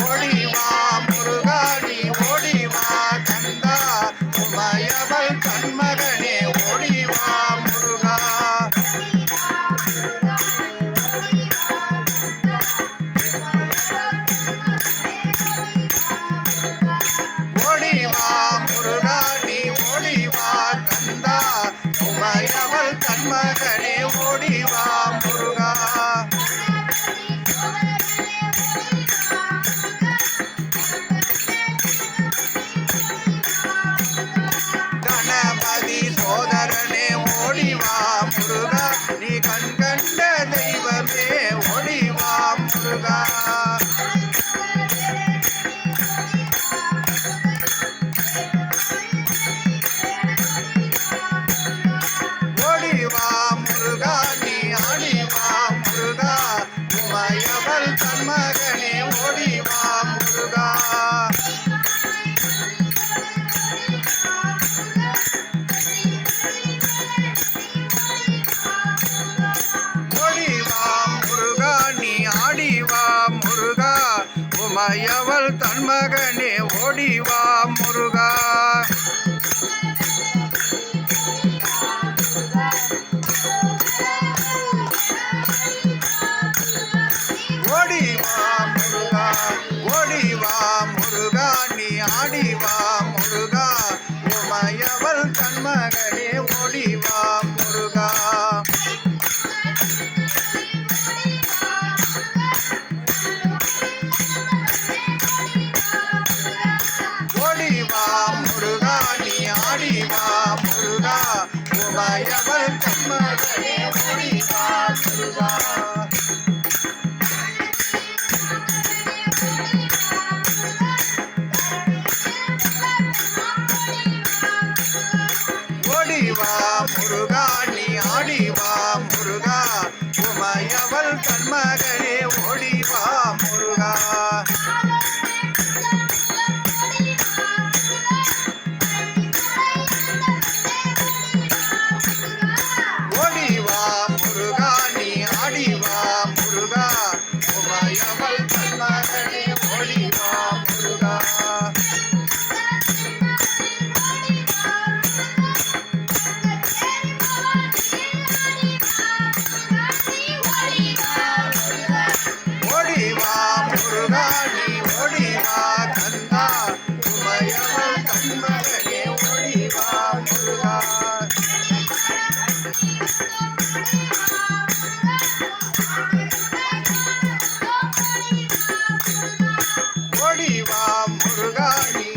ஓடிவா முருகா நீ ஓடிவா கந்தா உமையவள் கண்மகனே ஓடிவா முருகா ஓடிவா முருகா நீ ஓடிவா கந்தா உமையவள் கண்மகனே ஓடிவா முருகா கணபதி சோதரனே ஓடிவா முருகா நீ கண்கண்ட தெய்வமே ஓடிவா முருகா ஓடிவா முருகா நீ ஆடிவா முருகா உமையவள் கண்மகனே ஓடிவா முருகா ஓடிவா முருகா நீ ஆடிவா முருகா உமையவள் தன்மகனே ஓடிவா முருகா ஓடிவா முருகா ஓடிவா முருகா நீ ஆடிவா முருகா உமையவள் தன்மகனே ஓடிவா முருகா ஓடிவா முருகா நீ ஆடிவா முருகா உமையவள் தன்மகனே ஓடிவா முருகா ஓடிவா முருகா நீ ஆடிவா முருகா உமையவள் கண்மகனே ஓடிவா முருகா ஓடிவா முருகா நீ ஆடிவா முருகா உமையவள் கண்மகனே ஓடிவா முருகா ஓடிவா முருகா நீ ஓடிவா கந்தா உமையவள் கண்மகனே ஓடிவா முருகா ஓடிவா முருகா நீ